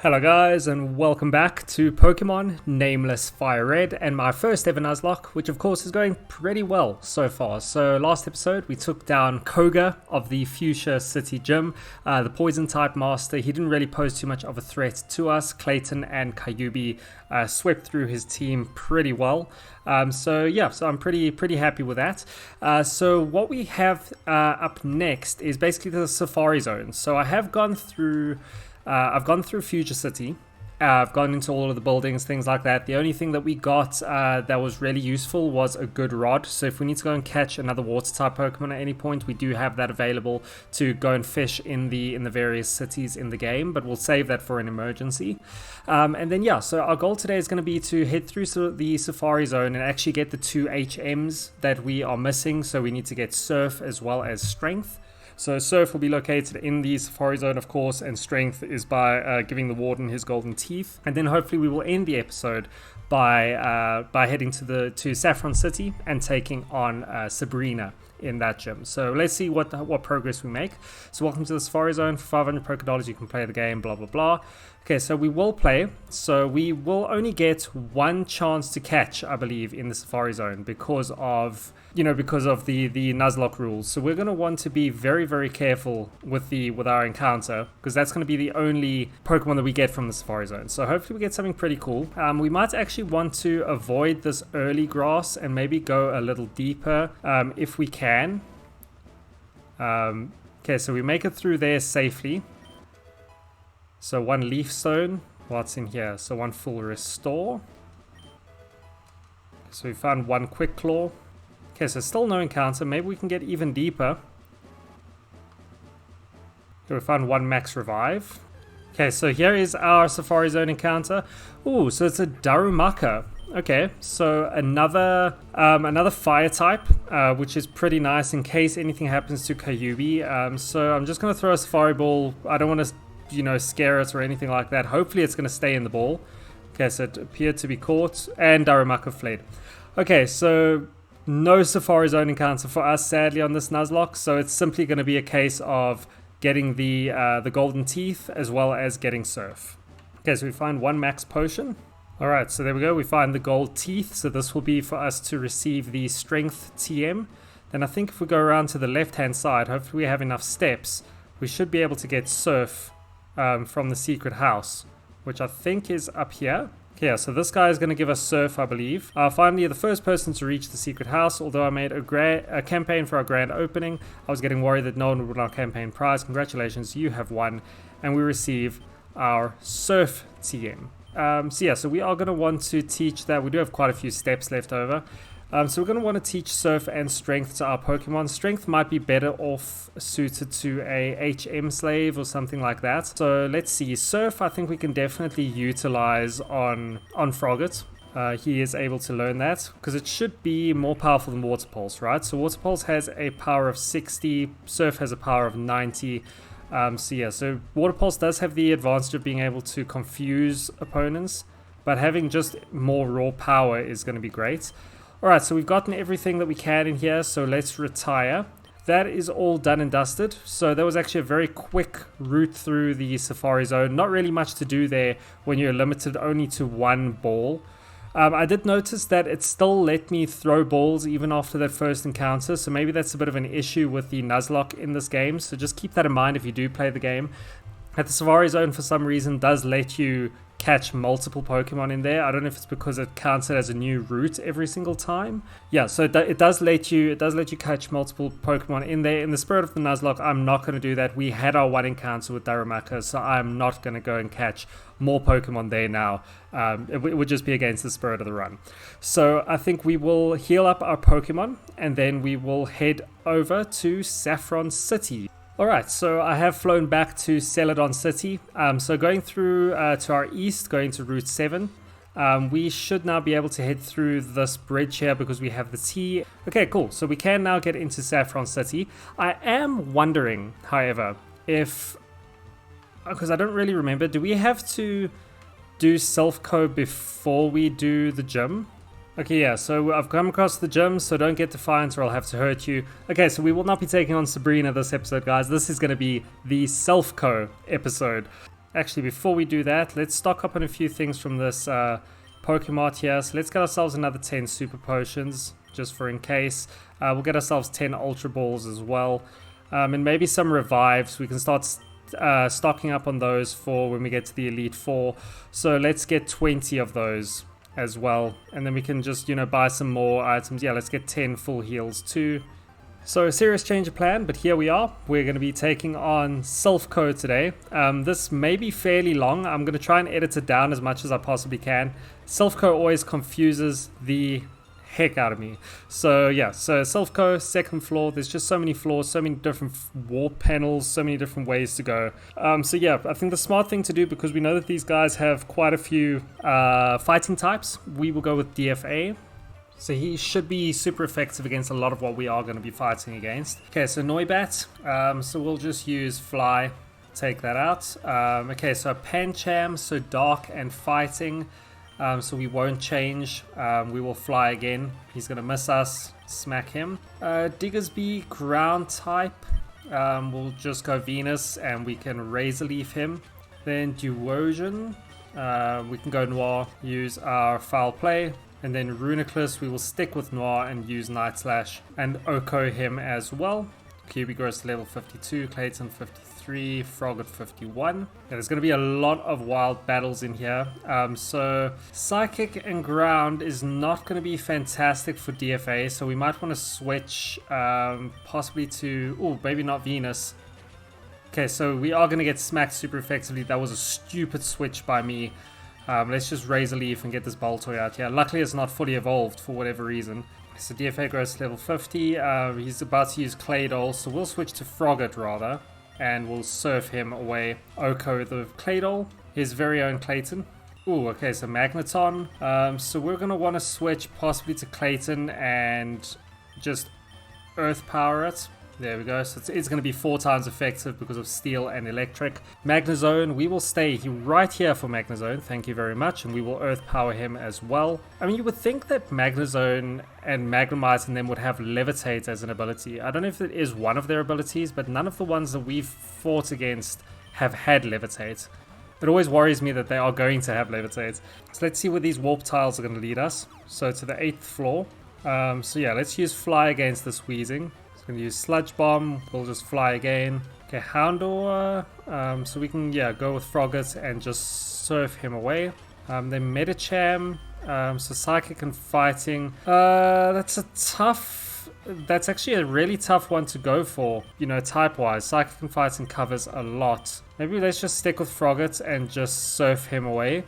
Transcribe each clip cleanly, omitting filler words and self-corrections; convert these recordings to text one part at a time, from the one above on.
Hello guys and welcome back to Pokemon Nameless Fire Red and my first ever Nuzlocke, which of course is going pretty well so far. So last episode we took down Koga of the Fuchsia City Gym, the poison type master. He didn't really pose too much of a threat to us. Clayton and Kyubi swept through his team pretty well. So I'm pretty happy with that. So what we have up next is basically the Safari Zone. So I have gone through I've gone through Fuchsia City. I've gone into all of the buildings, things like that. The only thing that we got that was really useful was a good rod. So if we need to go and catch another water type Pokemon at any point, we do have that available to go and fish in the various cities in the game, but we'll save that for an emergency. And then so our goal today is going to be to head through the Safari Zone and actually get the two HMs that we are missing. So we need to get Silph as well as Strength. So Silph will be located in the Safari Zone, of course, and Strength is by giving the Warden his golden teeth. And then hopefully we will end the episode by heading to Saffron City and taking on Sabrina in that gym. So let's see what progress we make. So welcome to the Safari Zone. For 500 $, you can play the game, blah blah blah. Okay, so we will play. So we will only get one chance to catch, I believe, in the Safari Zone because of the Nuzlocke rules. So we're going to want to be very careful with our encounter, because that's going to be the only Pokemon that we get from the Safari Zone. So hopefully we get something pretty cool. We might actually want to avoid this early grass and maybe go a little deeper if we can. Okay, so we make it through there safely. So one Leaf Stone. What's in here? So one full Restore. So we found one Quick Claw. Okay, so still no encounter. Maybe we can get even deeper. Okay, we found one Max Revive. Okay, so here is our Safari Zone encounter. Ooh, so it's a Darumaka. Okay, so another fire type, which is pretty nice in case anything happens to Kyubi. So I'm just going to throw a Safari Ball. I don't want to, scare it or anything like that. Hopefully it's going to stay in the ball. Okay, so it appeared to be caught, and Darumaka fled. Okay, so no Safari Zone encounter for us, sadly, on this Nuzlocke. So it's simply going to be a case of getting the golden teeth as well as getting Silph. Okay, so we find one max potion. All right, so there we go. We find the gold teeth. So this will be for us to receive the Strength TM. Then I think if we go around to the left-hand side, hopefully we have enough steps, we should be able to get Silph from the secret house, which I think is up here. Okay, so this guy is going to give us Silph, I believe. Finally, the first person to reach the secret house. Although I made a campaign for our grand opening, I was getting worried that no one would win our campaign prize. Congratulations, you have won. And we receive our Silph TM. So we are going to want to teach that. We do have quite a few steps left over. So we're going to want to teach Silph and Strength to our Pokemon. Strength might be better off suited to a HM slave or something like that. So let's see. Silph, I think we can definitely utilize on Frogget. He is able to learn that because it should be more powerful than Water Pulse, right? So Water Pulse has a power of 60. Silph has a power of 90. So Water Pulse does have the advantage of being able to confuse opponents, but having just more raw power is going to be great. Alright, so we've gotten everything that we can in here, so let's retire. That is all done and dusted. So that was actually a very quick route through the Safari Zone. Not really much to do there when you're limited only to one ball. I did notice that it still let me throw balls even after that first encounter, so maybe that's a bit of an issue with the Nuzlocke in this game, so just keep that in mind if you do play the game. At the Safari Zone, for some reason, does let you catch multiple Pokemon in there. I don't know if it's because it counts it as a new route every single time. Yeah, so it does let you catch multiple Pokemon in there. In the spirit of the Nuzlocke, I'm not going to do that. We had our one encounter with Darumaka, so I'm not going to go and catch more Pokemon there now. It would just be against the spirit of the run. So I think we will heal up our Pokemon, and then we will head over to Saffron City. Alright, so I have flown back to Celadon City. So going through to our east, going to Route 7, we should now be able to head through this bridge here because we have the T. Okay, cool. So we can now get into Saffron City. I am wondering, however, because I don't really remember, do we have to do Silph Co before we do the gym? Okay, yeah, so I've come across the gym, so don't get defiant or I'll have to hurt you. Okay, so we will not be taking on Sabrina this episode, guys. This is going to be the Silph Co episode. Actually, before we do that, let's stock up on a few things from this Pokemon here. So let's get ourselves another 10 Super Potions, just for in case. We'll get ourselves 10 Ultra Balls as well. And maybe some Revives. We can start stocking up on those for when we get to the Elite Four. So let's get 20 of those as well. And then we can just, buy some more items. Yeah, let's get 10 full heals too. So a serious change of plan, but here we are. We're going to be taking on Silph today. This may be fairly long. I'm going to try and edit it down as much as I possibly can. Silph always confuses the heck out of me. So yeah, so Silph second floor. There's just so many floors, so many different warp panels, so many different ways to go. So yeah, I think the smart thing to do, because we know that these guys have quite a few fighting types, we will go with DFA. So he should be super effective against a lot of what we are going to be fighting against. Okay, so Noibat. So we'll just use Fly. Take that out. Okay, so Pancham. So Dark and Fighting. So we won't change. We will Fly again. He's going to miss us. Smack him. Diggersby, Ground type. We'll just go Venus and we can Razor Leaf him. Then Duosion. We can go Noir. Use our Foul Play. And then Runiclus, we will stick with Noir and use Night Slash and Oko him as well. QB grows to level 52, Clayton 53, Frog at 51. Yeah, there's going to be a lot of wild battles in here. So Psychic and Ground is not going to be fantastic for DFA, so we might want to switch possibly to... Oh, maybe not Venus. Okay, so we are going to get smacked super effectively. That was a stupid switch by me. Let's just Razor Leaf and get this Baltoy out here. Luckily it's not fully evolved for whatever reason. So DFA grows to level 50. He's about to use Claydol, so we'll switch to Frogget rather. And we'll surf him away. Oko the Claydol. His very own Clayton. Ooh, okay, so Magneton. So we're going to want to switch possibly to Clayton and just Earth Power it. There we go. So it's going to be 4 times effective because of Steel and Electric. Magnezone, we will stay right here for Magnezone. Thank you very much. And we will Earth Power him as well. I mean, you would think that Magnezone and Magnemite and them would have Levitate as an ability. I don't know if it is one of their abilities, but none of the ones that we've fought against have had Levitate. It always worries me that they are going to have Levitate. So let's see where these Warp Tiles are going to lead us. So to the 8th floor. So yeah, let's use Fly against this Weezing. Going to use Sludge Bomb. We'll just Fly again. Okay, Houndour. So we can, go with Frogget and just surf him away. Then Medicham. So Psychic and Fighting. That's actually a really tough one to go for, type-wise. Psychic and Fighting covers a lot. Maybe let's just stick with Frogget and just surf him away.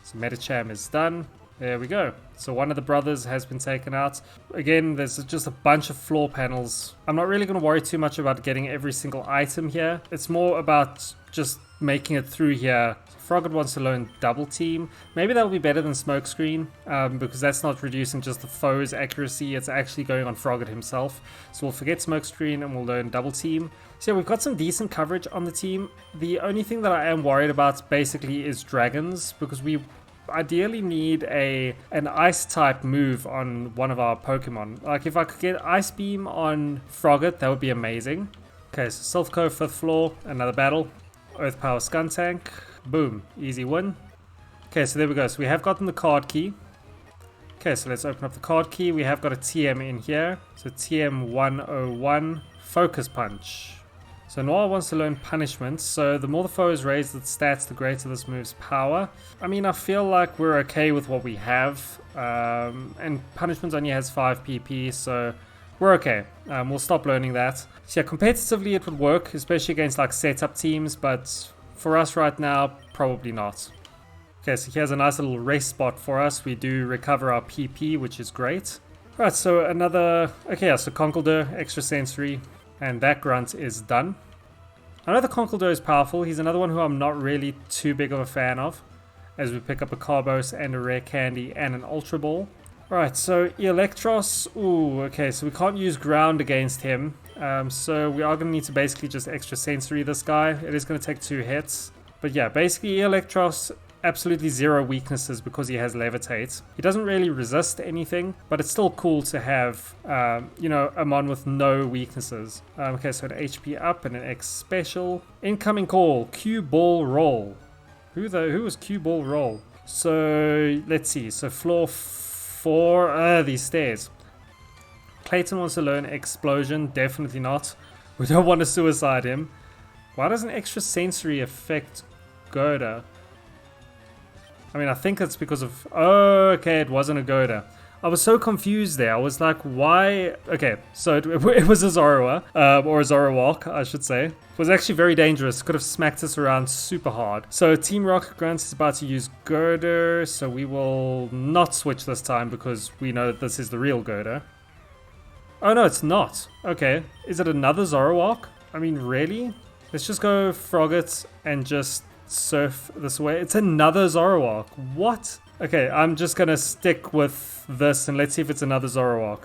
So Medicham is done. There we go. So one of the brothers has been taken out. Again, there's just a bunch of floor panels. I'm not really going to worry too much about getting every single item here. It's more about just making it through here. Frogget wants to learn Double Team. Maybe that will be better than Smokescreen, because that's not reducing just the foe's accuracy. It's actually going on Frogget himself. So we'll forget Smokescreen and we'll learn Double Team. So yeah, we've got some decent coverage on the team. The only thing that I am worried about basically is dragons, because we ideally need an ice type move on one of our Pokemon. Like if I could get Ice Beam on Frogget, that would be amazing. Okay, so Silph 5th floor, another battle. Earth Power Skuntank. Boom, easy win. Okay, so there we go. So we have gotten the card key. Okay, so let's open up the card key. We have got a TM in here. So TM 101, Focus Punch. So Noir wants to learn Punishment, so the more the foe is raised its stats, the greater this move's power. I mean, I feel like we're okay with what we have, and Punishment only has 5 PP, so we're okay. We'll stop learning that. So yeah, competitively it would work, especially against like setup teams, but for us right now, probably not. Okay, so here's a nice little race spot for us. We do recover our PP, which is great. Right, so another... Okay, yeah, so Conkeldurr, extra sensory, and that grunt is done. I know the Conkeldurr is powerful. He's another one who I'm not really too big of a fan of, as we pick up a Carbos and a Rare Candy and an Ultra Ball. Right, so Electros. Ooh, okay, so we can't use ground against him. So we are going to need to basically just extra sensory this guy. It is going to take 2 hits. But yeah, basically Electros absolutely 0 weaknesses because he has Levitate. He doesn't really resist anything, but it's still cool to have, you know, a mon with no weaknesses. Okay, so an HP up and an X special. Incoming call, Q ball roll. Who was Q ball roll? So let's see. So floor 4, these stairs. Clayton wants to learn explosion. Definitely not. We don't want to suicide him. Why does an extra sensory affect Gerda? I mean, I think it's because of... Oh, okay, it wasn't a Gerda. I was so confused there. I was like, why? Okay, so it was a Zoroark, or a Zoroark, I should say. It was actually very dangerous. Could have smacked us around super hard. So Team Rocket Grunt is about to use Girder, so we will not switch this time because we know that this is the real Girder. Oh no, it's not. Okay, is it another Zoroark? I mean, really? Let's just go Frogget and just surf this way. It's another Zoroark. What? Okay, I'm just gonna stick with this and let's see if it's another Zoroark.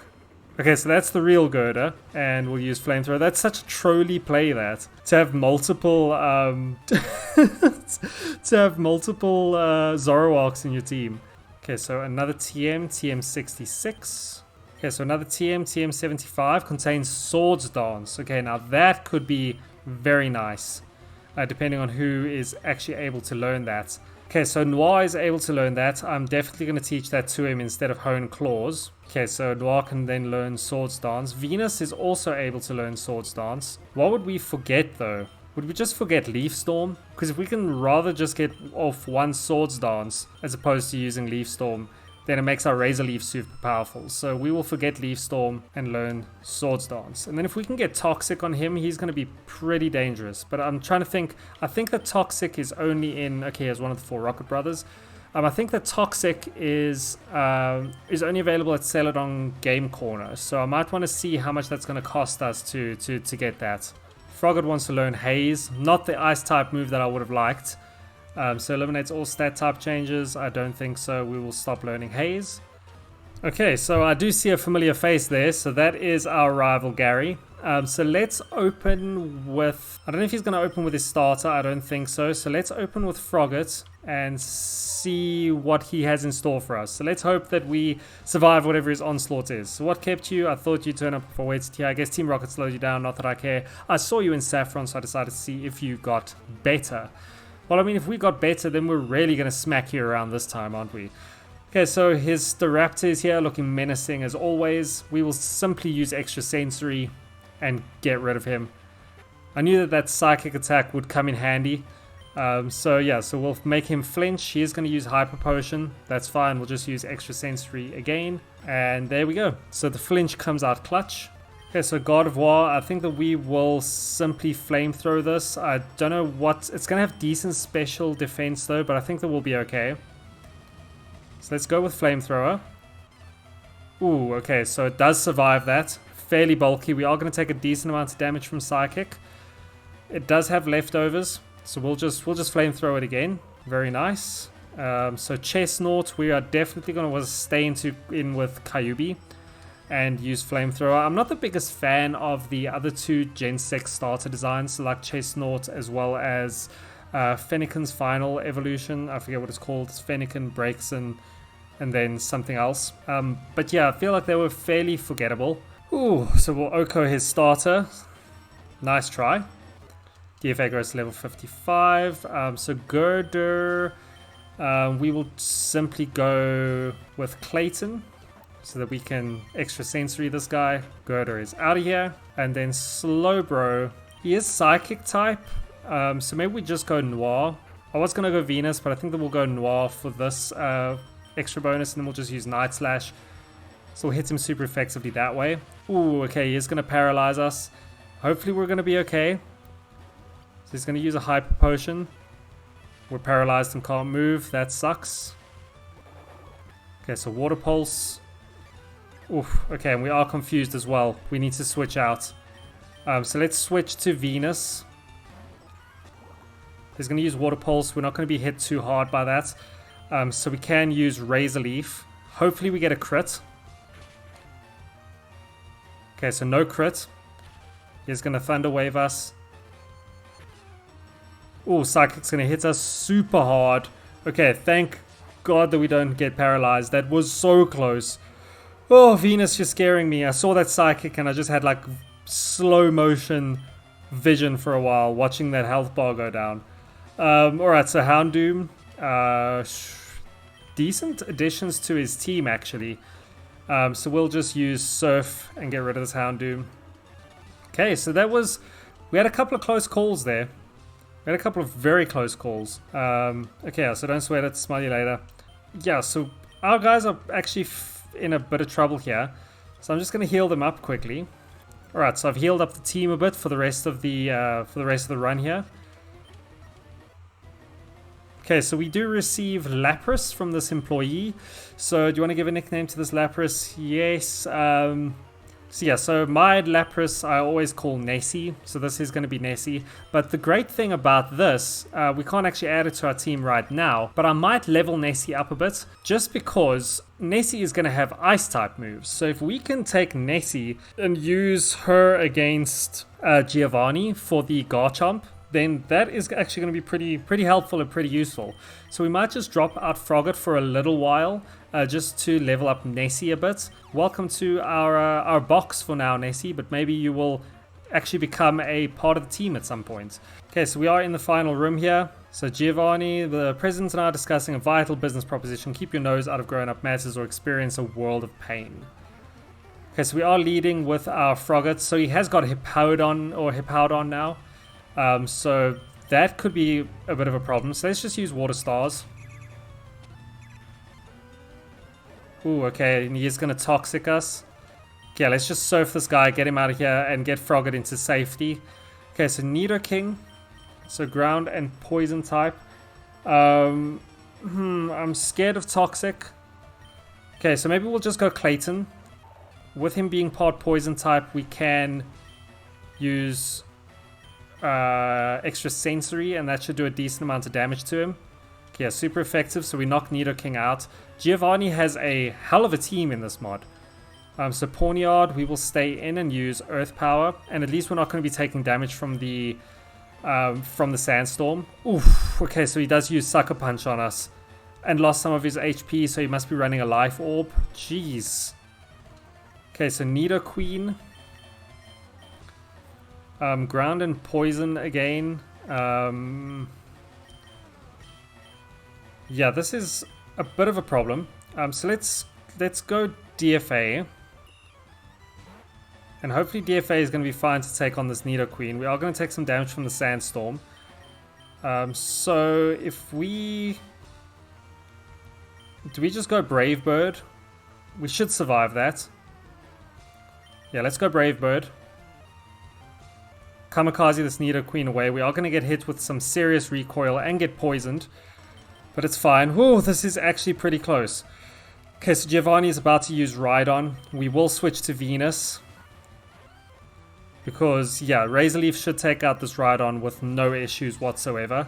Okay, so that's the real Gerda, and we'll use Flamethrower. That's such a trolly play, that. To have multiple, Zoroarks in your team. Okay, so another TM66. Okay, so another TM75 contains Swords Dance. Okay, now that could be very nice, depending on who is actually able to learn that. Okay, so Noir is able to learn that. I'm definitely going to teach that to him instead of Hone Claws. Okay, so Noir can then learn Swords Dance. Venus is also able to learn Swords Dance. What would we forget though? Would we just forget Leaf Storm? Because if we can rather just get off one Swords Dance as opposed to using Leaf Storm, then it makes our Razor Leaf super powerful. So we will forget Leaf Storm and learn Swords Dance. And then if we can get Toxic on him, he's going to be pretty dangerous. But I'm trying to think. I think that Toxic is only in... Okay, here's one of the 4 Rocket Brothers. I think that Toxic is only available at Celadon Game Corner. So I might want to see how much that's going to cost us to get that. Frogget wants to learn Haze. Not the Ice type move that I would have liked. So eliminates all stat type changes. I don't think so. We will stop learning Haze. Okay, so I do see a familiar face there. So that is our rival Gary. So let's open with... I don't know if he's going to open with his starter. I don't think so. So let's open with Frogget and see what he has in store for us. So let's hope that we survive whatever his onslaught is. So what kept you? I thought you'd turn up for weights here. I guess Team Rocket slowed you down. Not that I care. I saw you in Saffron, so I decided to see if you got better. Well, I mean, if we got better, then we're really going to smack you around this time, aren't we? Okay, so his Staraptor is here, looking menacing as always. We will simply use extra sensory and get rid of him. I knew that psychic attack would come in handy. So yeah, so we'll make him flinch. He is going to use Hyper Potion. That's fine. We'll just use extra sensory again. And there we go. So the flinch comes out clutch. Okay, so God of War, I think that we will simply flamethrow this. I don't know what... It's going to have decent special defense though, but I think that we'll be okay. So let's go with Flamethrower. Ooh, okay, so it does survive that. Fairly bulky. We are going to take a decent amount of damage from Psychic. It does have leftovers, so we'll just Flamethrow it again. Very nice. So Chestnut, we are definitely going to stay in with Kyubi and use Flamethrower. I'm not the biggest fan of the other 2 Gen 6 starter designs, so like Chestnut as well as Fennekin's final evolution. I forget what it's called. It's Fennekin, Braixen, and then something else. But yeah, I feel like they were fairly forgettable. Ooh, so we'll Oko his starter. Nice try. DFA goes to level 55. So Girder, we will simply go with Clayton so that we can extra sensory this guy. Girder is out of here. And then Slowbro, he is Psychic type. So maybe we just go Noir. I was going to go Venus, but I think that we'll go Noir for this extra bonus, and then we'll just use Night Slash. So we'll hit him super effectively that way. Ooh, okay, he is going to paralyze us. Hopefully we're going to be okay. So he's going to use a Hyper Potion. We're paralyzed and can't move. That sucks. Okay, so Water Pulse. Oof, okay, and we are confused as well. We need to switch out. So let's switch to Venus. He's going to use Water Pulse. We're not going to be hit too hard by that. So we can use Razor Leaf. Hopefully we get a crit. Okay, so no crit. He's going to Thunder Wave us. Oh, Psychic's going to hit us super hard. Okay, thank God that we don't get paralyzed. That was so close. Oh, Venus, you're scaring me. I saw that psychic and I just had like slow motion vision for a while watching that health bar go down. Alright, so Houndoom. Decent additions to his team, actually. So we'll just use Silph and get rid of this Houndoom. Okay, so that was... We had a couple of close calls there. We had a couple of very close calls. Okay, so don't sweat it. Smile you later. Yeah, so our guys are actually in a bit of trouble here. So I'm just going to heal them up quickly. Alright, so I've healed up the team a bit for the rest of the run here. Okay, so we do receive Lapras from this employee. So do you want to give a nickname to this Lapras? Yes. So yeah, so my Lapras I always call Nessie. So this is going to be Nessie. But the great thing about this, we can't actually add it to our team right now. But I might level Nessie up a bit. Just because Nessie is going to have ice type moves. So if we can take Nessie and use her against Giovanni for the Garchomp, then that is actually going to be pretty helpful and pretty useful. So we might just drop out Frogget for a little while, just to level up Nessie a bit. Welcome to our box for now, Nessie, but maybe you will actually become a part of the team at some point. Okay, so we are in the final room here. So Giovanni, the president and I are discussing a vital business proposition. Keep your nose out of grown-up matters or experience a world of pain. Okay, so we are leading with our Frogget. So he has got Hippowdon now. So that could be a bit of a problem. So let's just use Water Stars. Ooh, okay, and he's going to Toxic us. Okay, let's just surf this guy, get him out of here, and get Frogget into safety. Okay, so Nidoking. So ground and poison type. I'm scared of Toxic. Okay, so maybe we'll just go Clayton. With him being part poison type, we can use... extra sensory, and that should do a decent amount of damage to him. Okay, yeah, super effective, so we knock Nidoking out. Giovanni has a hell of a team in this mod. So Pawniard, we will stay in and use Earth Power, and at least we're not going to be taking damage from the Sandstorm. Oof, okay, so he does use Sucker Punch on us, and lost some of his HP, so he must be running a Life Orb. Jeez. Okay, so Nidoqueen. Ground and poison again. Yeah, this is a bit of a problem. So let's go DFA. And hopefully DFA is going to be fine to take on this Nidoqueen. We are going to take some damage from the Sandstorm. So if we... Do we just go Brave Bird? We should survive that. Yeah, let's go Brave Bird. Kamikaze this Nidoqueen away. We are going to get hit with some serious recoil and get poisoned. But it's fine. Whoa, this is actually pretty close. Okay, so Giovanni is about to use Rhydon. We will switch to Venus. Because, yeah, Razor Leaf should take out this Rhydon with no issues whatsoever.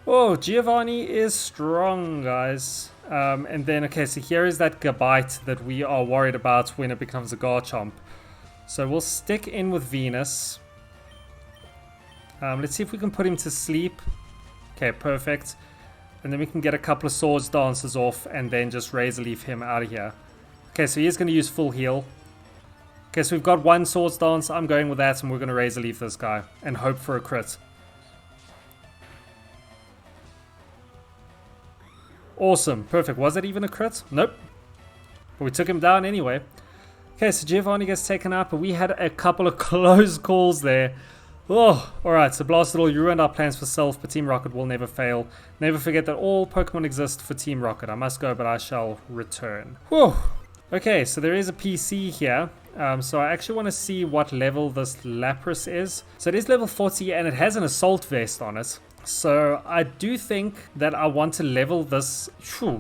Oh, Giovanni is strong, guys. And then, okay, so here is that Gabite that we are worried about when it becomes a Garchomp. So we'll stick in with Venus. Let's see if we can put him to sleep. Okay, perfect. And then we can get a couple of Swords Dances off and then just Razor Leaf him out of here. Okay, so he is going to use full heal. Okay, so we've got one Swords Dance. I'm going with that, and we're going to Razor Leaf this guy and hope for a crit. Awesome. Perfect. Was that even a crit? Nope. But we took him down anyway. Okay, so Giovanni gets taken out, but we had a couple of close calls there. Oh, alright, so Blastador, you ruined our plans for Silph, but Team Rocket will never fail. Never forget that all Pokemon exist for Team Rocket. I must go, but I shall return. Whew. Okay, so there is a PC here. So I actually want to see what level this Lapras is. So it is level 40 and it has an Assault Vest on it. So I do think that I want to level this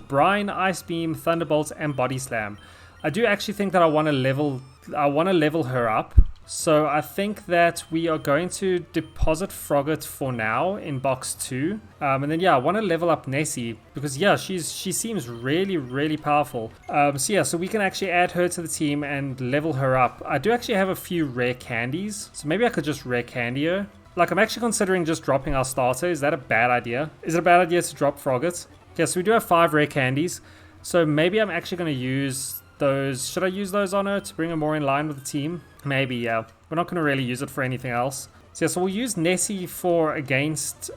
Brine, Ice Beam, Thunderbolt, and Body Slam. I do actually think that I want to level her up. So I think that we are going to deposit Frogget for now in box 2. And then, yeah, I want to level up Nessie because, yeah, she seems really, really powerful. So, yeah, so we can actually add her to the team and level her up. I do actually have a few rare candies. So maybe I could just rare candy her. Like, I'm actually considering just dropping our starter. Is that a bad idea? Is it a bad idea to drop Frogget? Okay, so we do have 5 rare candies. So maybe I'm actually going to use those. Should I use those on her to bring her more in line with the team? Maybe, yeah. We're not going to really use it for anything else. So yeah, so we'll use Nessie for against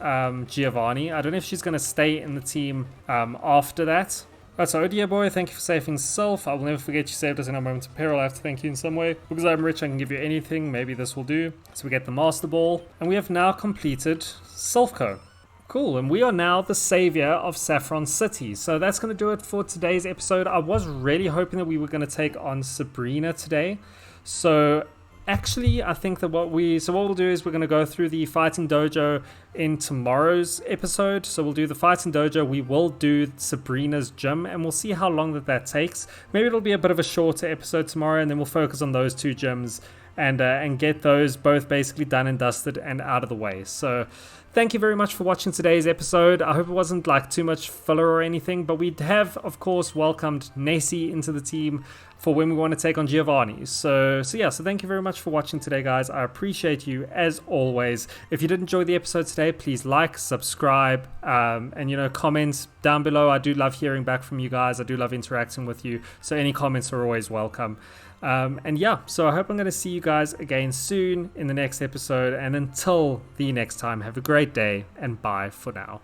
Giovanni. I don't know if she's going to stay in the team after that. Right, so dear boy, thank you for saving Silph. I will never forget you saved us in our moment of peril. I have to thank you in some way. Because I'm rich, I can give you anything. Maybe this will do. So we get the Master Ball. And we have now completed Silph. Cool, and we are now the savior of Saffron City. So that's going to do it for today's episode. I was really hoping that we were going to take on Sabrina today. So actually, I think that what we'll do is we're going to go through the Fighting Dojo in tomorrow's episode. So we'll do the Fighting Dojo, we will do Sabrina's gym, and we'll see how long that takes. Maybe it'll be a bit of a shorter episode tomorrow, and then we'll focus on those 2 gyms and get those both basically done and dusted and out of the way. So thank you very much for watching today's episode. I hope it wasn't like too much filler or anything, but we have, of course, welcomed Nessie into the team for when we want to take on Giovanni. So thank you very much for watching today, guys. I appreciate you as always. If you did enjoy the episode today, please like, subscribe, and comment down below. I do love hearing back from you guys. I do love interacting with you. So any comments are always welcome. And yeah, so I hope I'm going to see you guys again soon in the next episode. And until the next time, have a great day and bye for now.